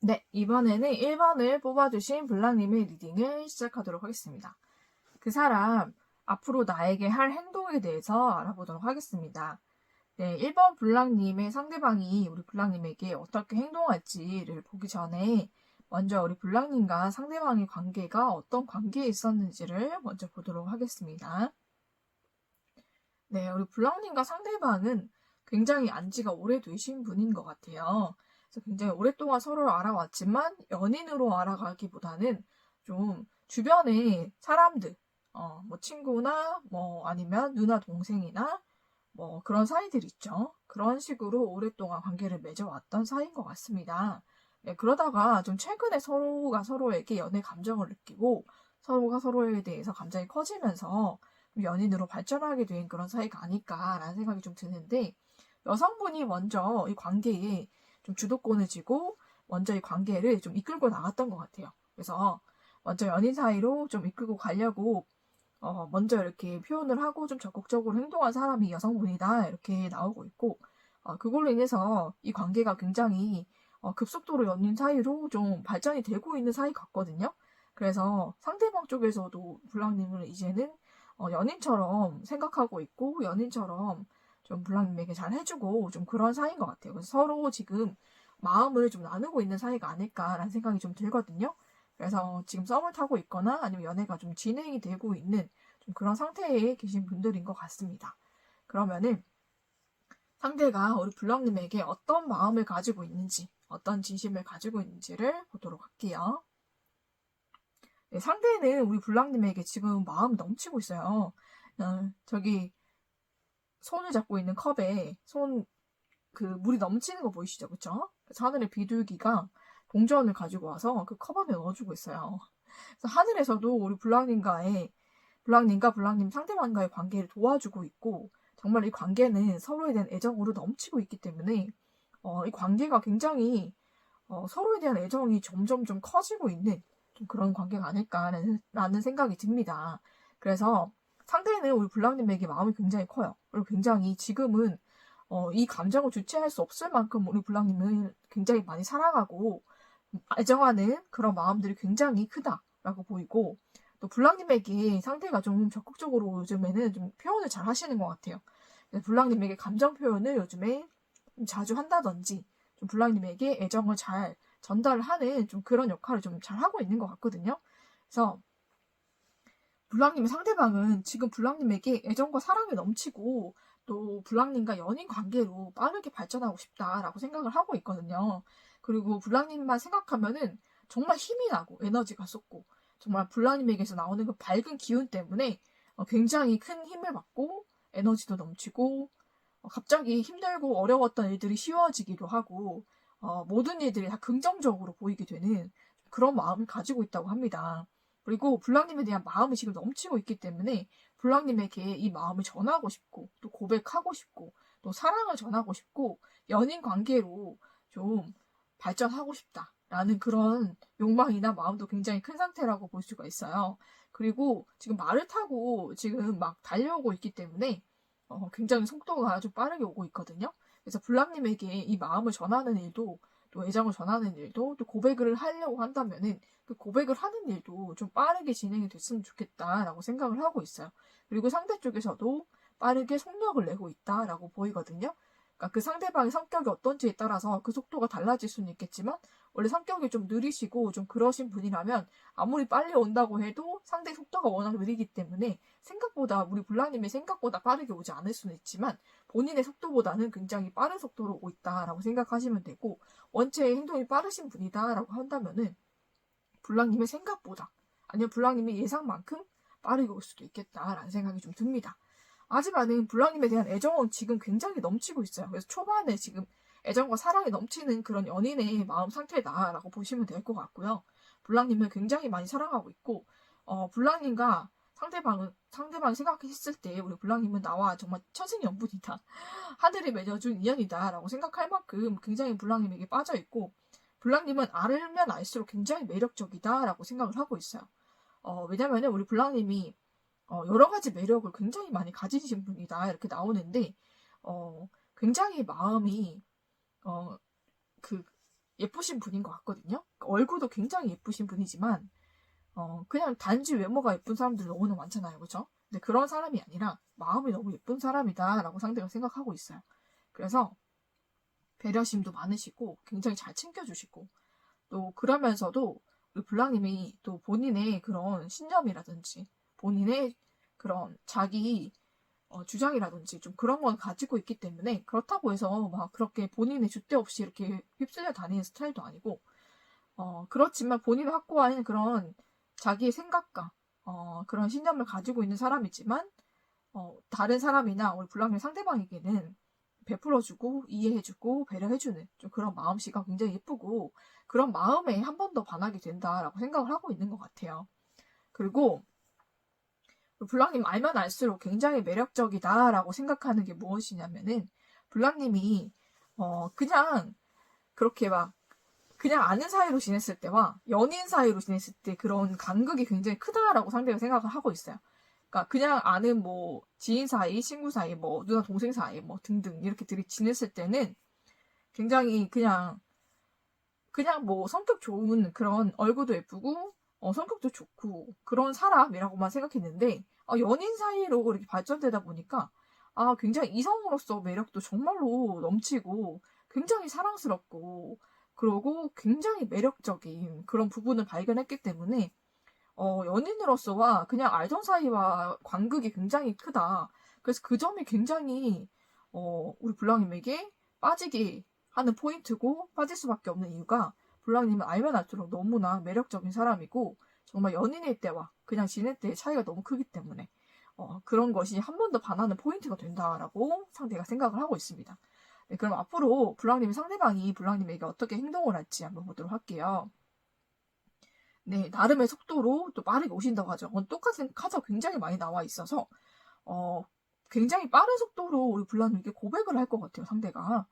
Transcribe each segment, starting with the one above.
네, 이번에는 1번을 뽑아주신 블랑님의 리딩을 시작하도록 하겠습니다. 그 사람, 앞으로 나에게 할 행동에 대해서 알아보도록 하겠습니다. 네, 1번 블랑님의 상대방이 우리 블랑님에게 어떻게 행동할지를 보기 전에 먼저 우리 블랑님과 상대방의 관계가 어떤 관계에 있었는지를 먼저 보도록 하겠습니다. 네, 우리 블랑님과 상대방은 굉장히 안지가 오래되신 분인 것 같아요. 그래서 굉장히 오랫동안 서로를 알아왔지만 연인으로 알아가기보다는 좀 주변의 사람들, 뭐 친구나 뭐 아니면 누나 동생이나 뭐 그런 사이들 있죠. 그런 식으로 오랫동안 관계를 맺어왔던 사이인 것 같습니다. 네, 그러다가 좀 최근에 서로가 서로에게 연애 감정을 느끼고 서로가 서로에 대해서 감정이 커지면서 연인으로 발전하게 된 그런 사이가 아닐까라는 생각이 좀 드는데 여성분이 먼저 이 관계에 좀 주도권을 쥐고 먼저 이 관계를 좀 이끌고 나갔던 것 같아요. 그래서 먼저 연인 사이로 좀 이끌고 가려고 먼저 이렇게 표현을 하고 좀 적극적으로 행동한 사람이 여성분이다 이렇게 나오고 있고 그걸로 인해서 이 관계가 굉장히 급속도로 연인 사이로 좀 발전이 되고 있는 사이 같거든요. 그래서 상대방 쪽에서도 블랑님을 이제는 연인처럼 생각하고 있고 연인처럼 좀 블랑님에게 잘 해주고 좀 그런 사이인 것 같아요. 그래서 서로 지금 마음을 좀 나누고 있는 사이가 아닐까라는 생각이 좀 들거든요. 그래서 지금 썸을 타고 있거나 아니면 연애가 좀 진행이 되고 있는 좀 그런 상태에 계신 분들인 것 같습니다. 그러면은 상대가 우리 블랑님에게 어떤 마음을 가지고 있는지, 어떤 진심을 가지고 있는지를 보도록 할게요. 네, 상대는 우리 블랑님에게 지금 마음 넘치고 있어요. 저기 손을 잡고 있는 컵에 물이 넘치는 거 보이시죠? 그쵸? 그래서 하늘의 비둘기가 동전을 가지고 와서 그 컵 안에 넣어주고 있어요. 그래서 하늘에서도 우리 블랑님과 블랑님 상대방과의 관계를 도와주고 있고, 정말 이 관계는 서로에 대한 애정으로 넘치고 있기 때문에, 이 관계가 굉장히, 서로에 대한 애정이 점점 좀 커지고 있는 좀 그런 관계가 아닐까라는 생각이 듭니다. 그래서 상대는 우리 블랑님에게 마음이 굉장히 커요. 그리고 굉장히 지금은 이 감정을 주체할 수 없을 만큼 우리 블랑님을 굉장히 많이 사랑하고 애정하는 그런 마음들이 굉장히 크다라고 보이고 또 블랑님에게 상대가 좀 적극적으로 요즘에는 좀 표현을 잘 하시는 것 같아요. 블랑님에게 감정 표현을 요즘에 좀 자주 한다든지 좀 블랑님에게 애정을 잘 전달하는 좀 그런 역할을 좀 잘 하고 있는 것 같거든요. 그래서 블랑님의 상대방은 지금 블랑님에게 애정과 사랑이 넘치고 또 블랑님과 연인 관계로 빠르게 발전하고 싶다라고 생각을 하고 있거든요. 그리고 블랑님만 생각하면은 정말 힘이 나고 에너지가 쏟고 정말 블랑님에게서 나오는 그 밝은 기운 때문에 굉장히 큰 힘을 받고 에너지도 넘치고 갑자기 힘들고 어려웠던 일들이 쉬워지기도 하고 모든 일들이 다 긍정적으로 보이게 되는 그런 마음을 가지고 있다고 합니다. 그리고 블랑님에 대한 마음이 지금 넘치고 있기 때문에 블랑님에게 이 마음을 전하고 싶고 또 고백하고 싶고 또 사랑을 전하고 싶고 연인 관계로 좀 발전하고 싶다라는 그런 욕망이나 마음도 굉장히 큰 상태라고 볼 수가 있어요. 그리고 지금 말을 타고 지금 막 달려오고 있기 때문에 굉장히 속도가 아주 빠르게 오고 있거든요. 그래서 블랑님에게 이 마음을 전하는 일도 또 애정을 전하는 일도 또 고백을 하려고 한다면은 그 고백을 하는 일도 좀 빠르게 진행이 됐으면 좋겠다라고 생각을 하고 있어요. 그리고 상대 쪽에서도 빠르게 속력을 내고 있다라고 보이거든요. 그러니까 그 상대방의 성격이 어떤지에 따라서 그 속도가 달라질 수는 있겠지만 원래 성격이 좀 느리시고 좀 그러신 분이라면 아무리 빨리 온다고 해도 상대 속도가 워낙 느리기 때문에 생각보다 우리 블랑님이 생각보다 빠르게 오지 않을 수는 있지만 본인의 속도보다는 굉장히 빠른 속도로 오고 있다라고 생각하시면 되고 원체 행동이 빠르신 분이다라고 한다면은 블랑님의 생각보다 아니면 블랑님의 예상만큼 빠르게 올 수도 있겠다라는 생각이 좀 듭니다. 하지만은 블랑님에 대한 애정은 지금 굉장히 넘치고 있어요. 그래서 초반에 지금 애정과 사랑이 넘치는 그런 연인의 마음 상태다라고 보시면 될 것 같고요. 블랑님을 굉장히 많이 사랑하고 있고 블랑님과 상대방이 생각했을 때 우리 블랑님은 나와 정말 천생연분이다. 하늘이 맺어준 인연이다라고 생각할 만큼 굉장히 블랑님에게 빠져 있고 블랑님은 알면 알수록 굉장히 매력적이다라고 생각을 하고 있어요. 왜냐면은 우리 블랑님이 여러 가지 매력을 굉장히 많이 가지신 분이다 이렇게 나오는데 굉장히 마음이 어, 그 예쁘신 분인 것 같거든요. 얼굴도 굉장히 예쁘신 분이지만 그냥 단지 외모가 예쁜 사람들 너무나 많잖아요. 그죠? 근데 그런 사람이 아니라 마음이 너무 예쁜 사람이다라고 상대가 생각하고 있어요. 그래서 배려심도 많으시고 굉장히 잘 챙겨주시고 또 그러면서도 우리 블랑님이 또 본인의 그런 신념이라든지 본인의 그런 자기 주장이라든지 좀 그런 건 가지고 있기 때문에 그렇다고 해서 막 그렇게 본인의 줏대 없이 이렇게 휩쓸려 다니는 스타일도 아니고 그렇지만 본인이 확고한 그런 자기의 생각과 그런 신념을 가지고 있는 사람이지만 다른 사람이나 우리 블랑님 상대방에게는 베풀어주고 이해해주고 배려해주는 좀 그런 마음씨가 굉장히 예쁘고 그런 마음에 한 번 더 반하게 된다라고 생각을 하고 있는 것 같아요. 그리고 블랑님 알면 알수록 굉장히 매력적이다라고 생각하는 게 무엇이냐면은 블랑님이 그냥 그렇게 막 그냥 아는 사이로 지냈을 때와 연인 사이로 지냈을 때 그런 간극이 굉장히 크다라고 상대가 생각을 하고 있어요. 그러니까 그냥 아는 뭐 지인 사이, 친구 사이, 뭐 누나 동생 사이 뭐 등등 이렇게 들이 지냈을 때는 굉장히 그냥 뭐 성격 좋은 그런 얼굴도 예쁘고 성격도 좋고 그런 사람이라고만 생각했는데 연인 사이로 이렇게 발전되다 보니까 굉장히 이성으로서 매력도 정말로 넘치고 굉장히 사랑스럽고 그리고 굉장히 매력적인 그런 부분을 발견했기 때문에 연인으로서와 그냥 알던 사이와 간극이 굉장히 크다. 그래서 그 점이 굉장히 우리 블랑님에게 빠지게 하는 포인트고 빠질 수밖에 없는 이유가 블랑님은 알면 알수록 너무나 매력적인 사람이고 정말 연인일 때와 그냥 지낼 때의 차이가 너무 크기 때문에 그런 것이 한 번 더 반하는 포인트가 된다라고 상대가 생각을 하고 있습니다. 네, 그럼 앞으로 블랑님의 상대방이 블랑님에게 어떻게 행동을 할지 한번 보도록 할게요. 네, 나름의 속도로 또 빠르게 오신다고 하죠. 똑같은 카드가 굉장히 많이 나와 있어서 굉장히 빠른 속도로 우리 블랑님에게 고백을 할 것 같아요, 상대가.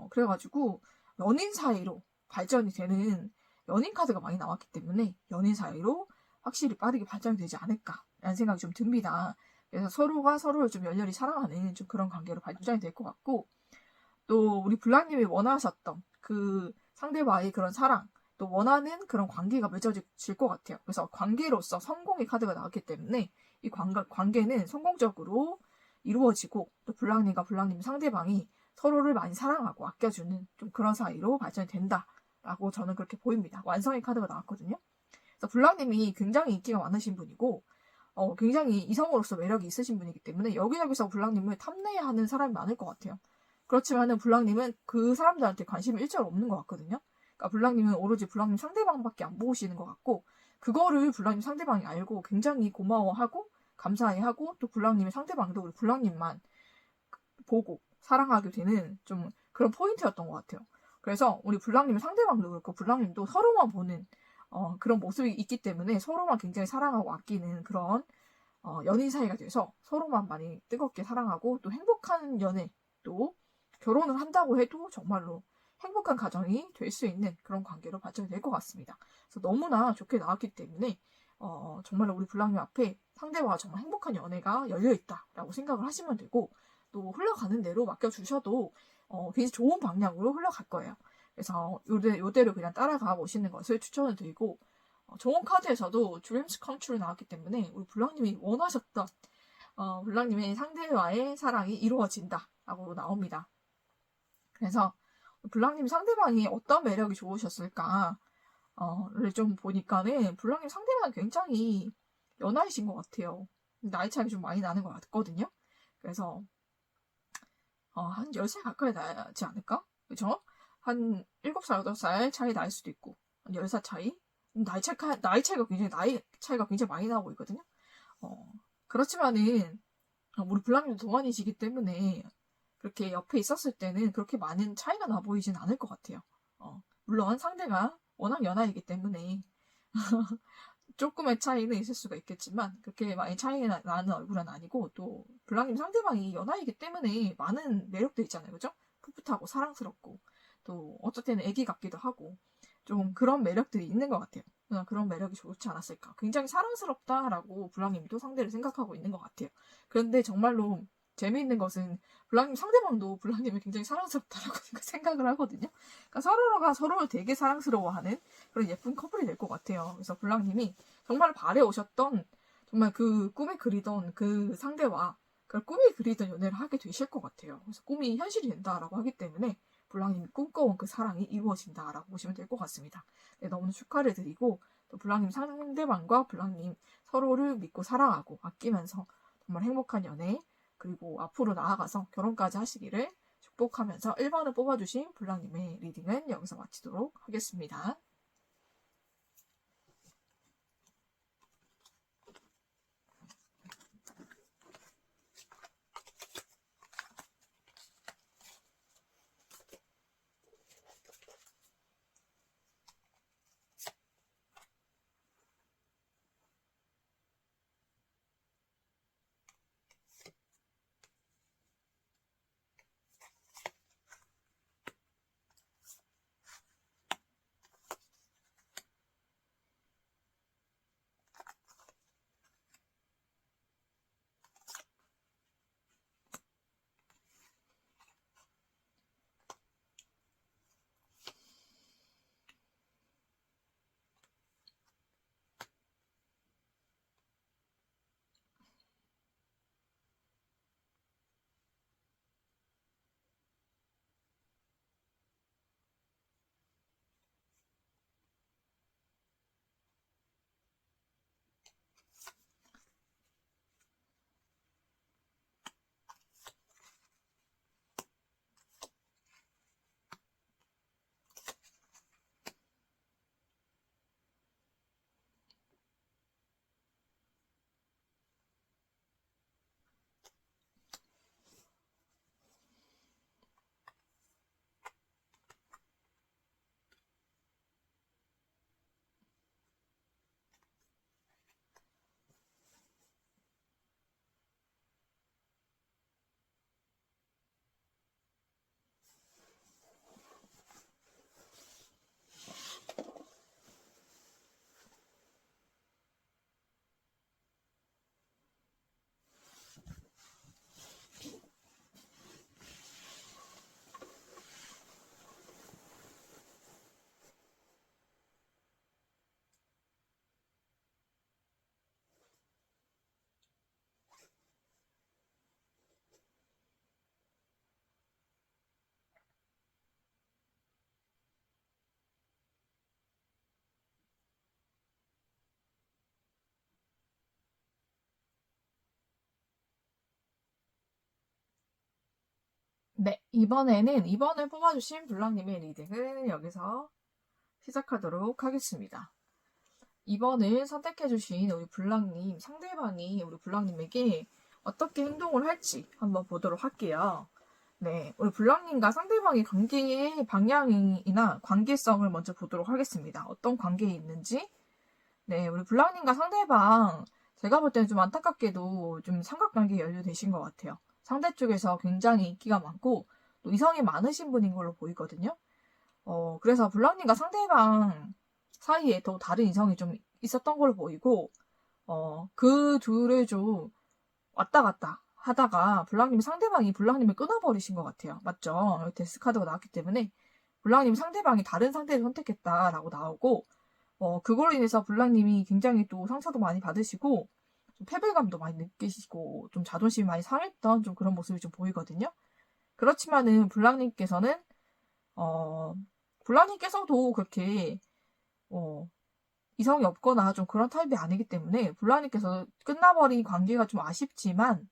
그래가지고 연인 사이로 발전이 되는 연인 카드가 많이 나왔기 때문에 연인 사이로 확실히 빠르게 발전이 되지 않을까라는 생각이 좀 듭니다. 그래서 서로가 서로를 좀 열렬히 사랑하는 좀 그런 관계로 발전이 될 것 같고 또 우리 블랑님이 원하셨던 그 상대와의 그런 사랑 또 원하는 그런 관계가 맺어질 것 같아요. 그래서 관계로서 성공의 카드가 나왔기 때문에 이 관계는 성공적으로 이루어지고 또 블랑님과 블랑님 상대방이 서로를 많이 사랑하고 아껴주는 좀 그런 사이로 발전이 된다라고 저는 그렇게 보입니다. 완성의 카드가 나왔거든요. 그래서 블랑님이 굉장히 인기가 많으신 분이고 굉장히 이성으로서 매력이 있으신 분이기 때문에 여기저기서 블랑님을 탐내하는 사람이 많을 것 같아요. 그렇지만은 블랑님은 그 사람들한테 관심이 일절 없는 것 같거든요. 그러니까 블랑님은 오로지 블랑님 상대방밖에 안 보시는 것 같고 그거를 블랑님 상대방이 알고 굉장히 고마워하고 감사해하고 또 블랑님의 상대방도 우리 블랑님만 보고 사랑하게 되는 좀 그런 포인트였던 것 같아요. 그래서 우리 블랑님의 상대방도 그렇고 블랑님도 서로만 보는 그런 모습이 있기 때문에 서로만 굉장히 사랑하고 아끼는 그런 연인 사이가 돼서 서로만 많이 뜨겁게 사랑하고 또 행복한 연애 또 결혼을 한다고 해도 정말로 행복한 가정이 될 수 있는 그런 관계로 발전이 될 것 같습니다. 그래서 너무나 좋게 나왔기 때문에 정말로 우리 블랑님 앞에 상대와 정말 행복한 연애가 열려있다라고 생각을 하시면 되고 또 흘러가는 대로 맡겨주셔도 굉장히 좋은 방향으로 흘러갈 거예요. 그래서 요대로 그냥 따라가 보시는 것을 추천을 드리고 좋은 카드에서도 Dreams Come True 나왔기 때문에 우리 블랑님이 원하셨던 블랑님의 상대와의 사랑이 이루어진다라고 나옵니다. 그래서 블랑님 상대방이 어떤 매력이 좋으셨을까 를 좀 보니까는 블랑님 상대방이 굉장히 연하이신 것 같아요. 나이 차이가 좀 많이 나는 것 같거든요. 그래서 한 10살 가까이 나지 않을까? 그죠? 한 7살, 8살 차이 날 수도 있고 한 10살 차이? 나이 차이가 굉장히 많이 나오고 있거든요. 그렇지만은 우리 블랑님도 동안이시기 때문에 그렇게 옆에 있었을 때는 그렇게 많은 차이가 나 보이진 않을 것 같아요. 물론 상대가 워낙 연하이기 때문에 조금의 차이는 있을 수가 있겠지만 그렇게 많이 차이가 나는 얼굴은 아니고 또 블랑님 상대방이 연하이기 때문에 많은 매력도 있잖아요. 그죠? 풋풋하고 사랑스럽고 또 어쩔 때는 애기 같기도 하고 좀 그런 매력들이 있는 것 같아요. 그런 매력이 좋지 않았을까. 굉장히 사랑스럽다라고 블랑님도 상대를 생각하고 있는 것 같아요. 그런데 정말로 재미있는 것은 블랑님 상대방도 블랑님을 굉장히 사랑스럽다라고 생각을 하거든요. 그러니까 서로가 서로를 되게 사랑스러워하는 그런 예쁜 커플이 될 것 같아요. 그래서 블랑님이 정말 바래오셨던 정말 그 꿈에 그리던 그 상대와 그 꿈이 그리던 연애를 하게 되실 것 같아요. 그래서 꿈이 현실이 된다라고 하기 때문에 블랑님이 꿈꿔온 그 사랑이 이루어진다라고 보시면 될 것 같습니다. 네, 너무 축하를 드리고 또 블랑님 상대방과 블랑님 서로를 믿고 사랑하고 아끼면서 정말 행복한 연애 그리고 앞으로 나아가서 결혼까지 하시기를 축복하면서 1번을 뽑아주신 블랑님의 리딩은 여기서 마치도록 하겠습니다. 네, 이번에는 2번을 뽑아주신 블랑님의 리딩을 여기서 시작하도록 하겠습니다. 2번을 선택해주신 우리 블랑님, 상대방이 우리 블랑님에게 어떻게 행동을 할지 한번 보도록 할게요. 네, 우리 블랑님과 상대방의 관계의 방향이나 관계성을 먼저 보도록 하겠습니다. 어떤 관계에 있는지. 네, 우리 블랑님과 상대방, 제가 볼 때는 좀 안타깝게도 좀 삼각관계에 연루되신 것 같아요. 상대 쪽에서 굉장히 인기가 많고 또 이성이 많으신 분인 걸로 보이거든요. 그래서 블랑님과 상대방 사이에 또 다른 이성이 좀 있었던 걸로 보이고 그 둘을 좀 왔다 갔다 하다가 블랑님 상대방이 블랑님을 끊어버리신 것 같아요. 맞죠? 여기 데스카드가 나왔기 때문에 블랑님 상대방이 다른 상대를 선택했다라고 나오고 그걸로 인해서 블랑님이 굉장히 또 상처도 많이 받으시고 좀 패배감도 많이 느끼시고 좀 자존심이 많이 상했던 좀 그런 모습이 좀 보이거든요. 그렇지만은 블랑님께서도 그렇게 이성이 없거나 좀 그런 타입이 아니기 때문에 블랑님께서 끝나버린 관계가 좀 아쉽지만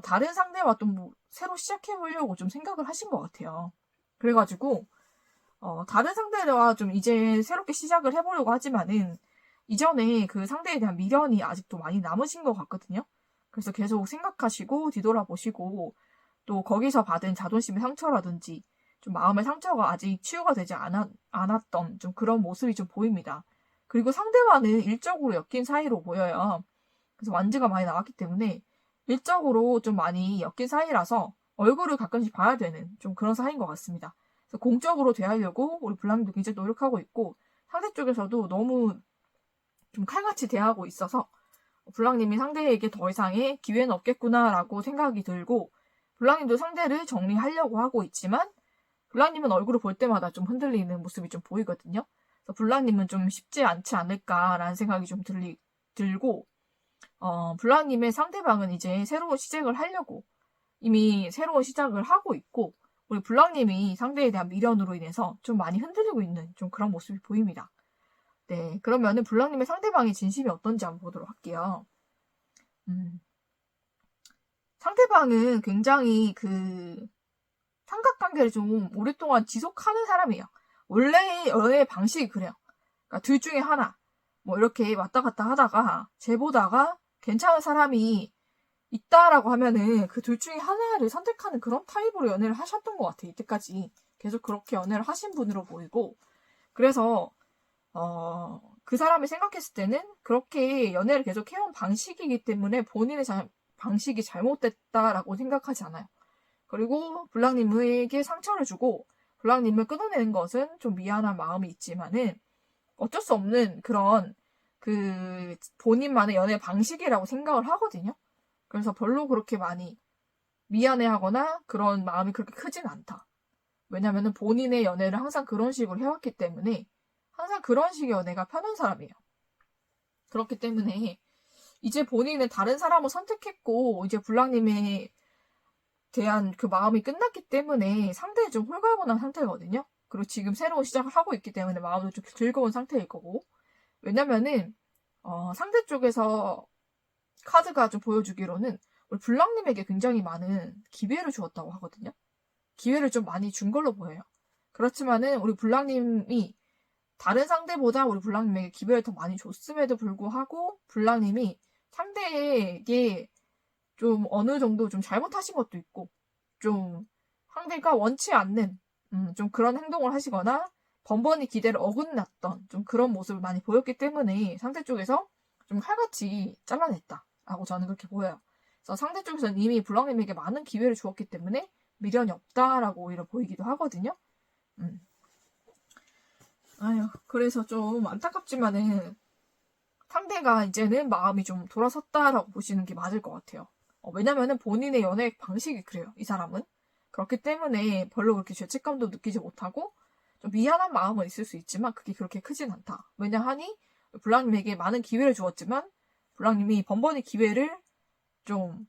다른 상대와 좀 뭐 새로 시작해보려고 좀 생각을 하신 것 같아요. 그래가지고 다른 상대와 좀 이제 새롭게 시작을 해보려고 하지만은 이전에 그 상대에 대한 미련이 아직도 많이 남으신 것 같거든요. 그래서 계속 생각하시고 뒤돌아보시고 또 거기서 받은 자존심의 상처라든지 좀 마음의 상처가 아직 치유가 되지 않았던 좀 그런 모습이 좀 보입니다. 그리고 상대와는 일적으로 엮인 사이로 보여요. 그래서 완지가 많이 나왔기 때문에 일적으로 좀 많이 엮인 사이라서 얼굴을 가끔씩 봐야 되는 좀 그런 사이인 것 같습니다. 그래서 공적으로 대하려고 우리 블랑님도 굉장히 노력하고 있고 상대 쪽에서도 너무 좀 칼같이 대하고 있어서 블랑님이 상대에게 더 이상의 기회는 없겠구나라고 생각이 들고 블랑님도 상대를 정리하려고 하고 있지만 블랑님은 얼굴을 볼 때마다 좀 흔들리는 모습이 좀 보이거든요. 그래서 블랑님은 좀 쉽지 않지 않을까라는 생각이 좀 들고 블랑님의 상대방은 이제 새로운 시작을 하려고 이미 새로운 시작을 하고 있고 우리 블랑님이 상대에 대한 미련으로 인해서 좀 많이 흔들리고 있는 좀 그런 모습이 보입니다. 네, 그러면은 블랑님의 상대방의 진심이 어떤지 한번 보도록 할게요. 상대방은 굉장히 삼각관계를 좀 오랫동안 지속하는 사람이에요. 원래 연애 방식이 그래요. 그러니까 둘 중에 하나, 뭐 이렇게 왔다 갔다 하다가 재보다가 괜찮은 사람이 있다라고 하면은 그 둘 중에 하나를 선택하는 그런 타입으로 연애를 하셨던 것 같아요. 이때까지 계속 그렇게 연애를 하신 분으로 보이고 그래서 그 사람이 생각했을 때는 그렇게 연애를 계속 해온 방식이기 때문에 본인의 방식이 잘못됐다라고 생각하지 않아요. 그리고 블랑님에게 상처를 주고 블랑님을 끊어내는 것은 좀 미안한 마음이 있지만은 어쩔 수 없는 그런 본인만의 연애 방식이라고 생각을 하거든요. 그래서 별로 그렇게 많이 미안해하거나 그런 마음이 그렇게 크진 않다. 왜냐면은 본인의 연애를 항상 그런 식으로 해왔기 때문에 항상 그런 식의 연애가 편한 사람이에요. 그렇기 때문에 이제 본인은 다른 사람을 선택했고 이제 블랑님에 대한 그 마음이 끝났기 때문에 상대에 좀 홀가분한 상태거든요. 그리고 지금 새로운 시작을 하고 있기 때문에 마음도 좀 즐거운 상태일 거고 왜냐면은 상대 쪽에서 카드가 좀 보여주기로는 우리 블랑님에게 굉장히 많은 기회를 주었다고 하거든요. 기회를 좀 많이 준 걸로 보여요. 그렇지만은 우리 블랑님이 다른 상대보다 우리 블랑님에게 기회를 더 많이 줬음에도 불구하고 블랑님이 상대에게 좀 어느 정도 좀 잘못하신 것도 있고 좀 상대가 원치 않는 좀 그런 행동을 하시거나 번번이 기대를 어긋났던 좀 그런 모습을 많이 보였기 때문에 상대 쪽에서 좀 칼같이 잘라냈다라고 저는 그렇게 보여요. 그래서 상대 쪽에서는 이미 블랑님에게 많은 기회를 주었기 때문에 미련이 없다라고 오히려 보이기도 하거든요. 아유, 그래서 좀 안타깝지만은 상대가 이제는 마음이 좀 돌아섰다라고 보시는 게 맞을 것 같아요. 왜냐면은 본인의 연애 방식이 그래요, 이 사람은. 그렇기 때문에 별로 그렇게 죄책감도 느끼지 못하고 좀 미안한 마음은 있을 수 있지만 그게 그렇게 크진 않다. 왜냐하니 블랑님에게 많은 기회를 주었지만 블랑님이 번번이 기회를 좀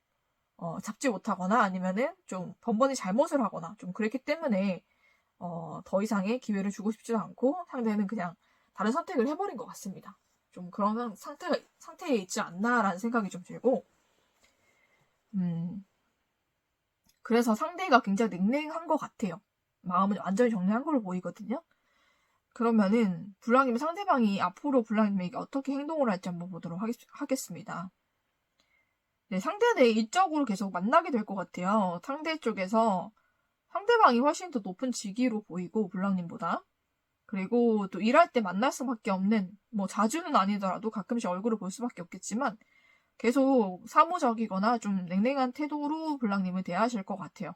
잡지 못하거나 아니면은 좀 번번이 잘못을 하거나 좀 그랬기 때문에 더 이상의 기회를 주고 싶지도 않고 상대는 그냥 다른 선택을 해버린 것 같습니다. 좀 그런 상태에 있지 않나라는 생각이 좀 들고, 그래서 상대가 굉장히 냉랭한 것 같아요. 마음을 완전히 정리한 걸로 보이거든요. 그러면은 블랑님 상대방이 앞으로 블랑님에게 어떻게 행동을 할지 한번 보도록 하겠습니다. 네, 상대는 일적으로 계속 만나게 될 것 같아요. 상대 쪽에서 상대방이 훨씬 더 높은 직위로 보이고 블랑님보다 그리고 또 일할 때 만날 수밖에 없는 뭐 자주는 아니더라도 가끔씩 얼굴을 볼 수밖에 없겠지만 계속 사무적이거나 좀 냉랭한 태도로 블랑님을 대하실 것 같아요.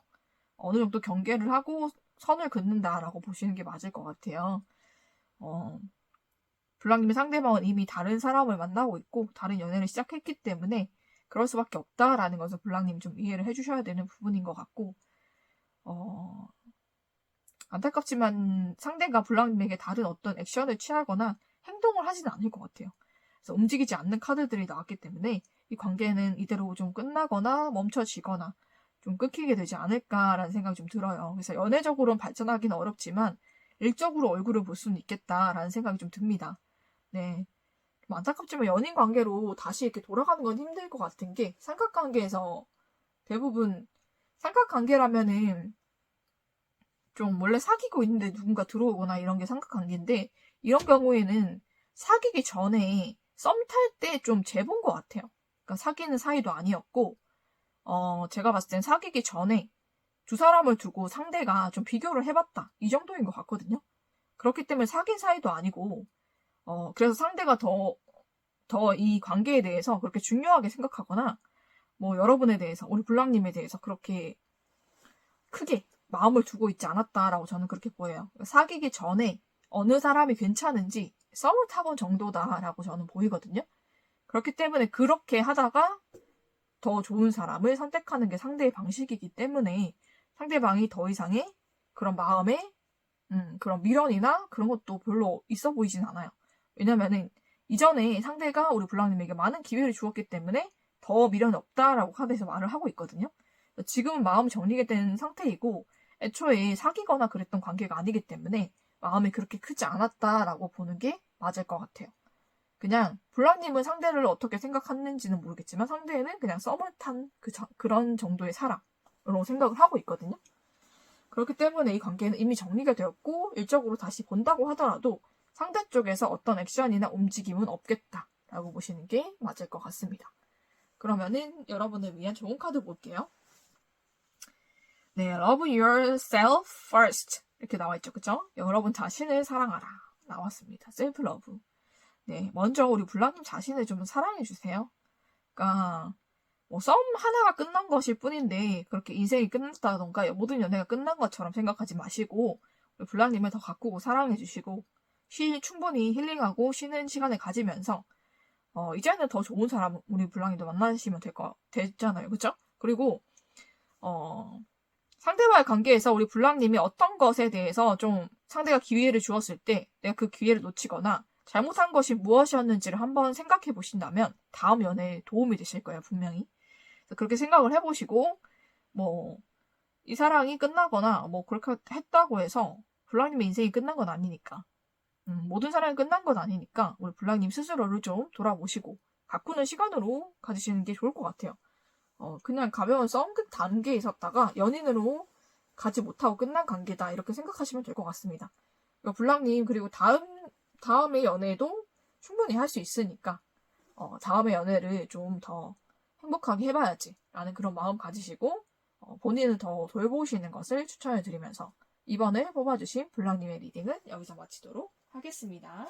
어느 정도 경계를 하고 선을 긋는다라고 보시는 게 맞을 것 같아요. 블랑님의 상대방은 이미 다른 사람을 만나고 있고 다른 연애를 시작했기 때문에 그럴 수밖에 없다라는 것을 블랑님이 좀 이해를 해주셔야 되는 부분인 것 같고 안타깝지만 상대가 블랑님에게 다른 어떤 액션을 취하거나 행동을 하지는 않을 것 같아요. 그래서 움직이지 않는 카드들이 나왔기 때문에 이 관계는 이대로 좀 끝나거나 멈춰지거나 좀 끊기게 되지 않을까라는 생각이 좀 들어요. 그래서 연애적으로는 발전하기는 어렵지만 일적으로 얼굴을 볼 수는 있겠다라는 생각이 좀 듭니다. 네. 안타깝지만 연인 관계로 다시 이렇게 돌아가는 건 힘들 것 같은 게 삼각관계에서 대부분 삼각관계라면은 좀 원래 사귀고 있는데 누군가 들어오거나 이런 게 삼각관계인데 이런 경우에는 사귀기 전에 썸 탈 때 좀 재본 것 같아요. 그러니까 사귀는 사이도 아니었고 제가 봤을 땐 사귀기 전에 두 사람을 두고 상대가 좀 비교를 해봤다 이 정도인 것 같거든요. 그렇기 때문에 사귄 사이도 아니고 그래서 상대가 더 이 관계에 대해서 그렇게 중요하게 생각하거나 뭐 여러분에 대해서 우리 블랑님에 대해서 그렇게 크게 마음을 두고 있지 않았다라고 저는 그렇게 보여요. 사귀기 전에 어느 사람이 괜찮은지 썸을 타본 정도다라고 저는 보이거든요. 그렇기 때문에 그렇게 하다가 더 좋은 사람을 선택하는 게 상대의 방식이기 때문에 상대방이 더 이상의 그런 마음에 그런 미련이나 그런 것도 별로 있어 보이진 않아요. 왜냐면은 이전에 상대가 우리 블랑님에게 많은 기회를 주었기 때문에 더 미련이 없다라고 카드에서 말을 하고 있거든요. 지금은 마음 정리가 된 상태이고 애초에 사귀거나 그랬던 관계가 아니기 때문에 마음이 그렇게 크지 않았다라고 보는 게 맞을 것 같아요. 그냥 블랑님은 상대를 어떻게 생각하는지는 모르겠지만 상대는 그냥 썸을 탄 그런 정도의 사람으로 생각을 하고 있거든요. 그렇기 때문에 이 관계는 이미 정리가 되었고 일적으로 다시 본다고 하더라도 상대 쪽에서 어떤 액션이나 움직임은 없겠다라고 보시는 게 맞을 것 같습니다. 그러면은 여러분을 위한 좋은 카드 볼게요. 네, love yourself first 이렇게 나와있죠, 그쵸? 여러분 자신을 사랑하라 나왔습니다. self love. 네, 먼저 우리 블랑님 자신을 좀 사랑해주세요. 그러니까 뭐 썸 하나가 끝난 것일 뿐인데 그렇게 인생이 끝났다던가 모든 연애가 끝난 것처럼 생각하지 마시고 우리 블랑님을 더 가꾸고 사랑해주시고 충분히 힐링하고 쉬는 시간을 가지면서 이제는 더 좋은 사람 우리 블랑님도 만나시면 되잖아요, 그쵸? 그리고 상대와의 관계에서 우리 블랑님이 어떤 것에 대해서 좀 상대가 기회를 주었을 때 내가 그 기회를 놓치거나 잘못한 것이 무엇이었는지를 한번 생각해 보신다면 다음 연애에 도움이 되실 거예요, 분명히. 그래서 그렇게 생각을 해보시고 이 사랑이 끝나거나 그렇게 했다고 해서 블랑님의 인생이 끝난 건 아니니까 모든 사랑이 끝난 건 아니니까 우리 블랑님 스스로를 좀 돌아보시고 가꾸는 시간으로 가지시는 게 좋을 것 같아요. 그냥 가벼운 썸 끝 단계에 있었다가 연인으로 가지 못하고 끝난 관계다 이렇게 생각하시면 될 것 같습니다. 블랑님 그리고 다음의 연애도 충분히 할 수 있으니까 다음의 연애를 좀 더 행복하게 해봐야지 라는 그런 마음 가지시고 본인을 더 돌보시는 것을 추천해 드리면서 이번에 뽑아주신 블랑님의 리딩은 여기서 마치도록 하겠습니다.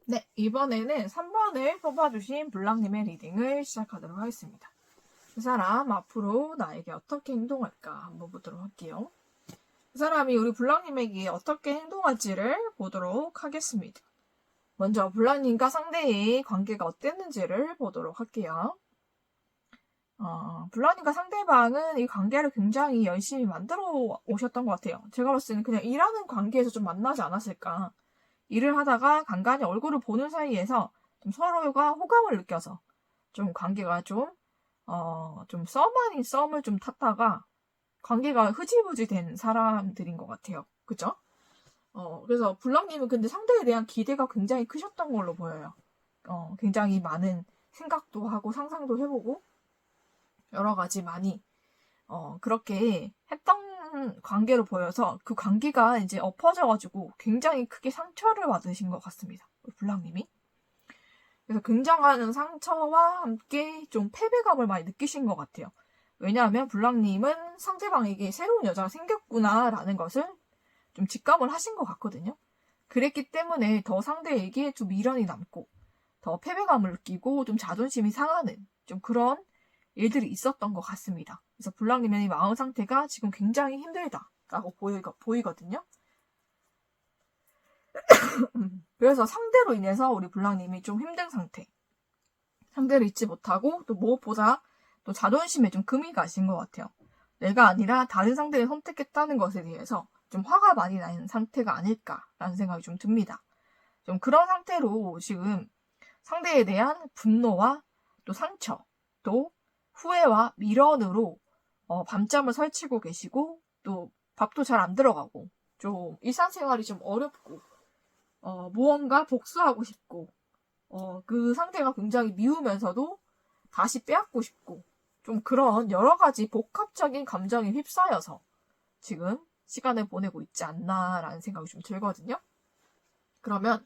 네, 이번에는 3번을 뽑아주신 블랑님의 리딩을 시작하도록 하겠습니다. 그 사람 앞으로 나에게 어떻게 행동할까 한번 보도록 할게요. 그 사람이 우리 블랑님에게 어떻게 행동할지를 보도록 하겠습니다. 먼저 블랑님과 상대의 관계가 어땠는지를 보도록 할게요. 블랑님과 상대방은 이 관계를 굉장히 열심히 만들어 오셨던 것 같아요. 제가 봤을 때는 그냥 일하는 관계에서 좀 만나지 않았을까. 일을 하다가 간간히 얼굴을 보는 사이에서 좀 서로가 호감을 느껴서 좀 관계가 좀 썸 아닌 썸을 좀 탔다가 관계가 흐지부지 된 사람들인 것 같아요. 그죠? 그래서 블랑님은 근데 상대에 대한 기대가 굉장히 크셨던 걸로 보여요. 굉장히 많은 생각도 하고 상상도 해보고 여러 가지 많이 그렇게 했던 관계로 보여서 그 관계가 이제 엎어져가지고 굉장히 크게 상처를 받으신 것 같습니다. 블랑님이. 그래서 굉장한 상처와 함께 좀 패배감을 많이 느끼신 것 같아요. 왜냐하면 블랑님은 상대방에게 새로운 여자가 생겼구나라는 것을 좀 직감을 하신 것 같거든요. 그랬기 때문에 더 상대에게 좀 미련이 남고 더 패배감을 느끼고 좀 자존심이 상하는 좀 그런 일들이 있었던 것 같습니다. 그래서 블랑님의 마음 상태가 지금 굉장히 힘들다라고 보이거든요. 그래서 상대로 인해서 우리 블랑님이 좀 힘든 상태. 상대를 잊지 못하고 또 무엇보다 또 자존심에 좀 금이 가신 것 같아요. 내가 아니라 다른 상대를 선택했다는 것에 대해서 좀 화가 많이 나는 상태가 아닐까라는 생각이 좀 듭니다. 좀 그런 상태로 지금 상대에 대한 분노와 또 상처, 또 후회와 미련으로 밤잠을 설치고 계시고 또 밥도 잘 안 들어가고 좀 일상생활이 좀 어렵고 무언가 복수하고 싶고 그 상태가 굉장히 미우면서도 다시 빼앗고 싶고 좀 그런 여러 가지 복합적인 감정에 휩싸여서 지금 시간을 보내고 있지 않나라는 생각이 좀 들거든요. 그러면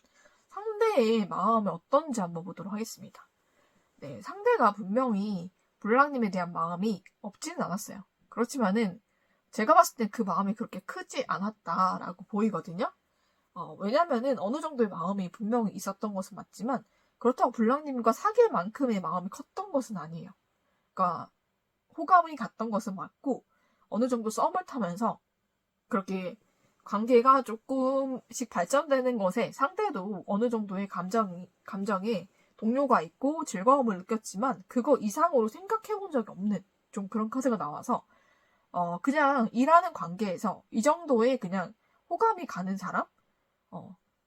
상대의 마음이 어떤지 한번 보도록 하겠습니다. 네, 상대가 분명히 블랑님에 대한 마음이 없지는 않았어요. 그렇지만은 제가 봤을 때 그 마음이 그렇게 크지 않았다라고 보이거든요. 왜냐면은 어느 정도의 마음이 분명히 있었던 것은 맞지만 그렇다고 블랑님과 사귈 만큼의 마음이 컸던 것은 아니에요. 그러니까 호감이 갔던 것은 맞고 어느 정도 썸을 타면서 그렇게 관계가 조금씩 발전되는 것에 상대도 어느 정도의 감정에 동료가 있고 즐거움을 느꼈지만 그거 이상으로 생각해 본 적이 없는 좀 그런 카드가 나와서 그냥 일하는 관계에서 이 정도의 그냥 호감이 가는 사람?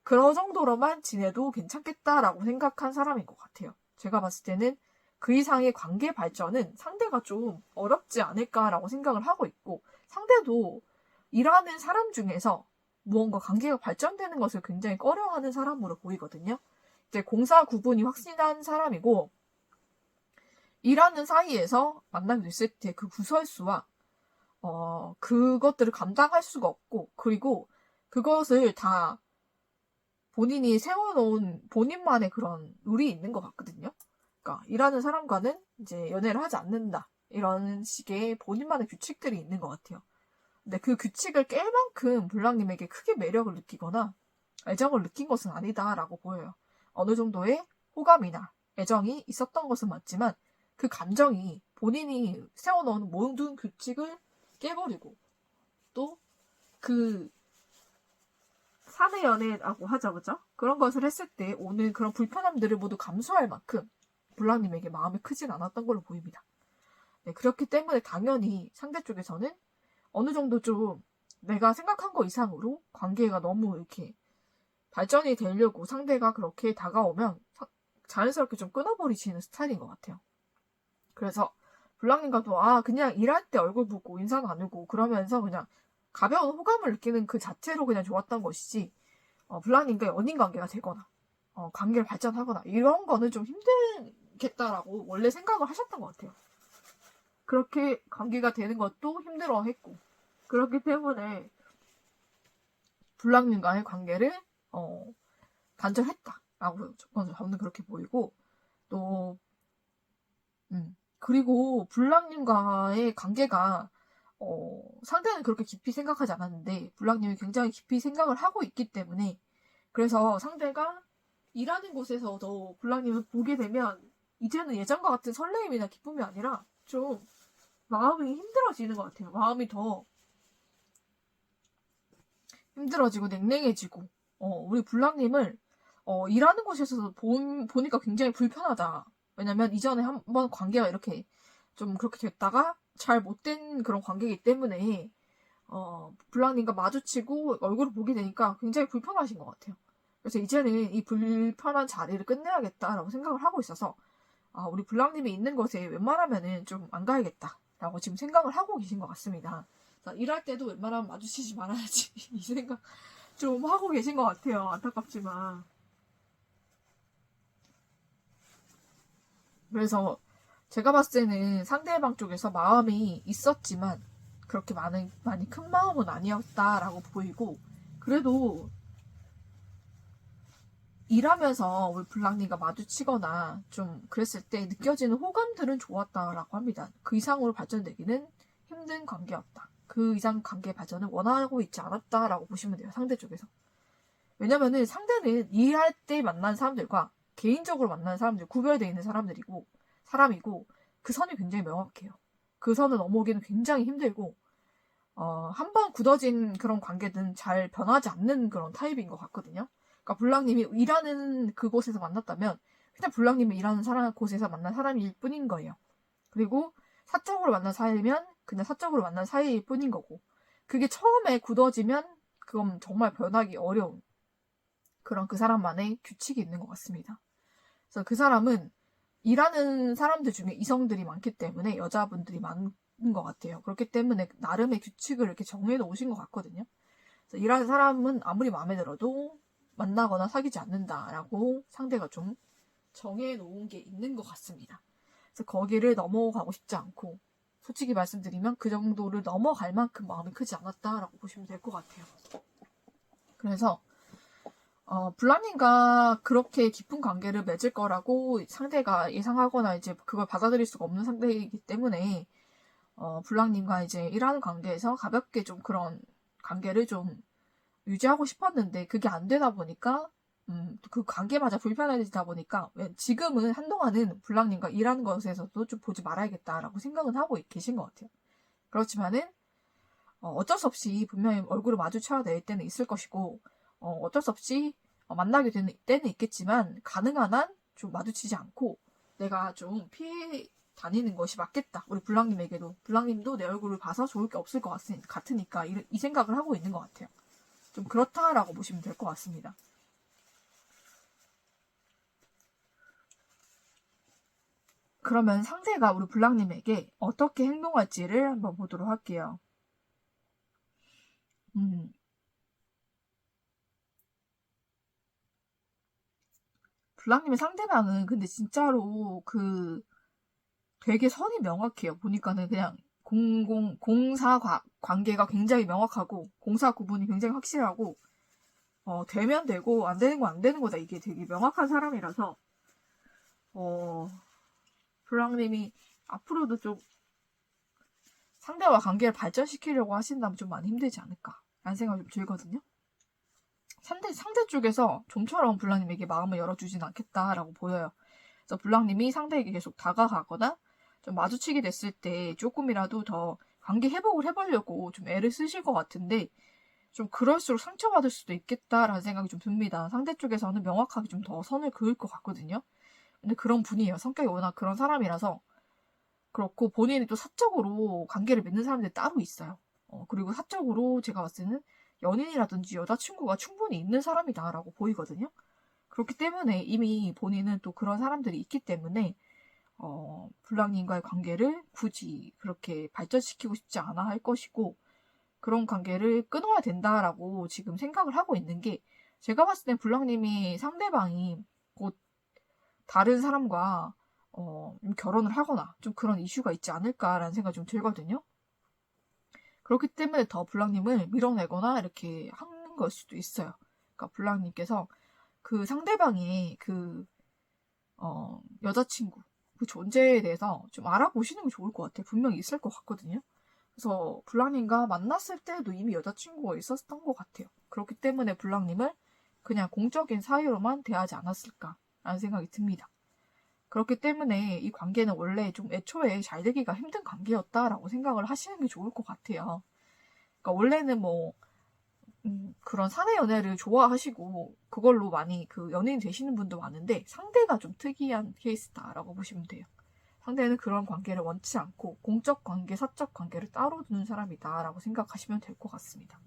그런 정도로만 지내도 괜찮겠다라고 생각한 사람인 것 같아요. 제가 봤을 때는 그 이상의 관계 발전은 상대가 좀 어렵지 않을까라고 생각을 하고 있고 상대도 일하는 사람 중에서 무언가 관계가 발전되는 것을 굉장히 꺼려하는 사람으로 보이거든요. 이제 공사 구분이 확실한 사람이고 일하는 사이에서 만나게 됐을 때 그 구설수와 그것들을 감당할 수가 없고 그리고 그것을 다 본인이 세워놓은 본인만의 그런 룰이 있는 것 같거든요. 그러니까 일하는 사람과는 이제 연애를 하지 않는다. 이런 식의 본인만의 규칙들이 있는 것 같아요. 근데 그 규칙을 깰 만큼 블랑님에게 크게 매력을 느끼거나 애정을 느낀 것은 아니다라고 보여요. 어느 정도의 호감이나 애정이 있었던 것은 맞지만 그 감정이 본인이 세워놓은 모든 규칙을 깨버리고 또 그 사내 연애라고 하죠, 그죠? 그런 것을 했을 때 오는 그런 불편함들을 모두 감수할 만큼 블랑님에게 마음이 크진 않았던 걸로 보입니다. 네, 그렇기 때문에 당연히 상대 쪽에서는 어느 정도 좀 내가 생각한 거 이상으로 관계가 너무 이렇게 발전이 되려고 상대가 그렇게 다가오면 자연스럽게 좀 끊어버리시는 스타일인 것 같아요. 그래서 블랑님과도 그냥 일할 때 얼굴 보고 인사 나누고 그러면서 그냥 가벼운 호감을 느끼는 그 자체로 그냥 좋았던 것이지 블랑님과 연인 관계가 되거나 관계를 발전하거나 이런 거는 좀 힘들겠다라고 원래 생각을 하셨던 것 같아요. 그렇게 관계가 되는 것도 힘들어했고 그렇기 때문에 블랑님과의 관계를 단절했다라고 저는 그렇게 보이고 또 그리고 블랑님과의 관계가 상대는 그렇게 깊이 생각하지 않았는데 블랑님이 굉장히 깊이 생각을 하고 있기 때문에 그래서 상대가 일하는 곳에서도 블랑님을 보게 되면 이제는 예전과 같은 설레임이나 기쁨이 아니라 좀 마음이 힘들어지는 것 같아요. 마음이 더 힘들어지고 냉랭해지고 우리 블랑님을 일하는 곳에서 보니까 굉장히 불편하다. 왜냐면 이전에 한번 관계가 이렇게 좀 그렇게 됐다가 잘 못된 그런 관계이기 때문에 블랑님과 마주치고 얼굴을 보게 되니까 굉장히 불편하신 것 같아요. 그래서 이제는 이 불편한 자리를 끝내야겠다라고 생각을 하고 있어서 우리 블랑님이 있는 곳에 웬만하면은 좀 안 가야겠다라고 지금 생각을 하고 계신 것 같습니다. 일할 때도 웬만하면 마주치지 말아야지 이 생각 좀 하고 계신 것 같아요. 안타깝지만. 그래서 제가 봤을 때는 상대방 쪽에서 마음이 있었지만 그렇게 많이 큰 마음은 아니었다라고 보이고 그래도 일하면서 우리 블랑님과 마주치거나 좀 그랬을 때 느껴지는 호감들은 좋았다라고 합니다. 그 이상으로 발전되기는 힘든 관계였다. 그 이상 관계 발전을 원하고 있지 않았다라고 보시면 돼요. 상대 쪽에서. 왜냐면은 상대는 일할 때 만난 사람들과 개인적으로 만난 사람들 구별되어 있는 사람이고 그 선이 굉장히 명확해요. 그 선을 넘어오기는 굉장히 힘들고 한 번 굳어진 그런 관계는 잘 변하지 않는 그런 타입인 것 같거든요. 그러니까 블랑님이 일하는 그곳에서 만났다면 그냥 블랑님이 일하는 곳에서 만난 사람일 뿐인 거예요. 그리고 사적으로 만난 사이면 그냥 사적으로 만난 사이일 뿐인 거고, 그게 처음에 굳어지면 그건 정말 변하기 어려운 그런 그 사람만의 규칙이 있는 것 같습니다. 그래서 그 사람은 일하는 사람들 중에 이성들이 많기 때문에 여자분들이 많은 것 같아요. 그렇기 때문에 나름의 규칙을 이렇게 정해 놓으신 것 같거든요. 그래서 일하는 사람은 아무리 마음에 들어도 만나거나 사귀지 않는다라고 상대가 좀 정해 놓은 게 있는 것 같습니다. 그래서 거기를 넘어가고 싶지 않고, 솔직히 말씀드리면 그 정도를 넘어갈 만큼 마음이 크지 않았다라고 보시면 될 것 같아요. 그래서 블라님과 그렇게 깊은 관계를 맺을 거라고 상대가 예상하거나 이제 그걸 받아들일 수가 없는 상대이기 때문에 블랑님과 이제 일하는 관계에서 가볍게 좀 그런 관계를 좀 유지하고 싶었는데 그게 안 되다 보니까 그 관계마저 불편해지다 보니까 지금은 한동안은 블랑님과 일하는 것에서도 좀 보지 말아야겠다라고 생각은 하고 계신 것 같아요. 그렇지만은 어쩔 수 없이 분명히 얼굴을 마주쳐야 될 때는 있을 것이고 어쩔 수 없이 만나게 되는 때는 있겠지만 가능한 한 좀 마주치지 않고 내가 좀 피해 다니는 것이 맞겠다. 우리 블랑님에게도. 블랑님도 내 얼굴을 봐서 좋을 게 없을 것 같으니까 이 생각을 하고 있는 것 같아요. 좀 그렇다라고 보시면 될 것 같습니다. 그러면 상대가 우리 블랑님에게 어떻게 행동할지를 한번 보도록 할게요. 블랑님의 상대방은 근데 진짜로 되게 선이 명확해요. 보니까는 그냥 공사 관계가 굉장히 명확하고 공사 구분이 굉장히 확실하고 되면 되고 안 되는 거 안 되는 거다, 이게 되게 명확한 사람이라서 블랑님이 앞으로도 좀 상대와 관계를 발전시키려고 하신다면 좀 많이 힘들지 않을까 라는 생각이 좀 들거든요. 상대 쪽에서 좀처럼 블랑님에게 마음을 열어주진 않겠다라고 보여요. 그래서 블랑님이 상대에게 계속 다가가거나 좀 마주치게 됐을 때 조금이라도 더 관계 회복을 해보려고 좀 애를 쓰실 것 같은데 좀 그럴수록 상처받을 수도 있겠다라는 생각이 좀 듭니다. 상대 쪽에서는 명확하게 좀 더 선을 그을 것 같거든요. 근데 그런 분이에요. 성격이 워낙 그런 사람이라서. 그렇고 본인이 또 사적으로 관계를 맺는 사람들이 따로 있어요. 그리고 사적으로 제가 봤을 때는 연인이라든지 여자친구가 충분히 있는 사람이다라고 보이거든요. 그렇기 때문에 이미 본인은 또 그런 사람들이 있기 때문에 블랑님과의 관계를 굳이 그렇게 발전시키고 싶지 않아 할 것이고, 그런 관계를 끊어야 된다라고 지금 생각을 하고 있는 게, 제가 봤을 땐 블랑님이 상대방이 곧 다른 사람과 결혼을 하거나 좀 그런 이슈가 있지 않을까라는 생각이 좀 들거든요. 그렇기 때문에 더 블랑님을 밀어내거나 이렇게 하는 걸 수도 있어요. 그러니까 블랑님께서 그 상대방의 여자친구 그 존재에 대해서 좀 알아보시는 게 좋을 것 같아요. 분명히 있을 것 같거든요. 그래서 블랑님과 만났을 때도 이미 여자친구가 있었던 것 같아요. 그렇기 때문에 블랑님을 그냥 공적인 사이로만 대하지 않았을까라는 생각이 듭니다. 그렇기 때문에 이 관계는 원래 좀 애초에 잘 되기가 힘든 관계였다라고 생각을 하시는 게 좋을 것 같아요. 그러니까 원래는 그런 사내 연애를 좋아하시고 그걸로 많이 그 연예인 되시는 분도 많은데 상대가 좀 특이한 케이스다라고 보시면 돼요. 상대는 그런 관계를 원치 않고 공적 관계, 사적 관계를 따로 두는 사람이다라고 생각하시면 될 것 같습니다.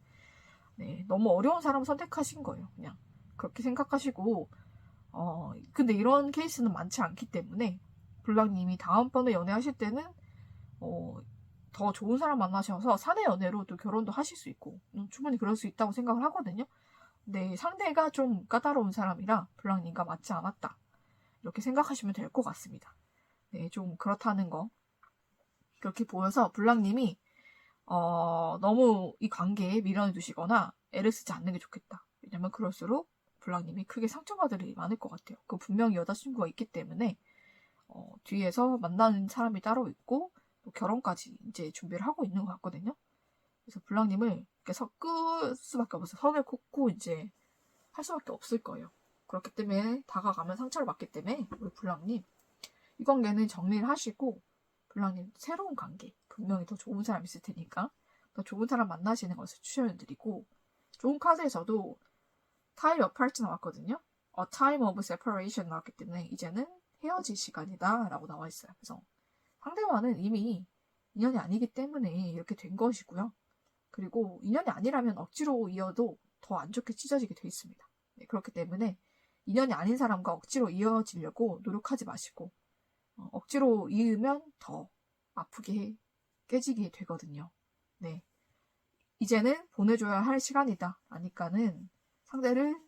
네, 너무 어려운 사람을 선택하신 거예요. 그냥 그렇게 생각하시고 근데 이런 케이스는 많지 않기 때문에 블랑님이 다음번에 연애하실 때는 더 좋은 사람 만나셔서 사내 연애로 또 결혼도 하실 수 있고 충분히 그럴 수 있다고 생각을 하거든요. 근데 상대가 좀 까다로운 사람이라 블랑님과 맞지 않았다, 이렇게 생각하시면 될 것 같습니다. 네, 좀 그렇다는 거 그렇게 보여서 블랑님이 너무 이 관계에 미련을 두시거나 애를 쓰지 않는 게 좋겠다. 왜냐면 그럴수록 블랑님이 크게 상처받을 일이 많을 것 같아요. 그 분명히 여자친구가 있기 때문에 뒤에서 만나는 사람이 따로 있고 또 결혼까지 이제 준비를 하고 있는 것 같거든요. 그래서 블랑님을 이렇게 섞을 수밖에 없어요. 선을 긋고 이제 할 수밖에 없을 거예요. 그렇기 때문에 다가가면 상처를 받기 때문에 우리 블랑님 이 관계는 정리를 하시고 블랑님 새로운 관계, 분명히 더 좋은 사람 있을 테니까 더 좋은 사람 만나시는 것을 추천을 드리고, 좋은 카드에서도 time apart 나왔거든요. A time of separation 나왔기 때문에 이제는 헤어질 시간이다 라고 나와 있어요. 그래서 상대와는 이미 인연이 아니기 때문에 이렇게 된 것이고요. 그리고 인연이 아니라면 억지로 이어도 더 안 좋게 찢어지게 돼 있습니다. 네, 그렇기 때문에 인연이 아닌 사람과 억지로 이어지려고 노력하지 마시고, 억지로 이으면 더 아프게 깨지게 되거든요. 네, 이제는 보내줘야 할 시간이다 라니까는 상대를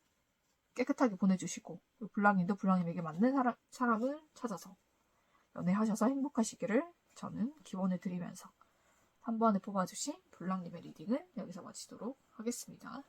깨끗하게 보내주시고, 블랑님도 블랑님에게 맞는 사람을 찾아서 연애하셔서 행복하시기를 저는 기원을 드리면서 3번을 뽑아주신 블랑님의 리딩을 여기서 마치도록 하겠습니다.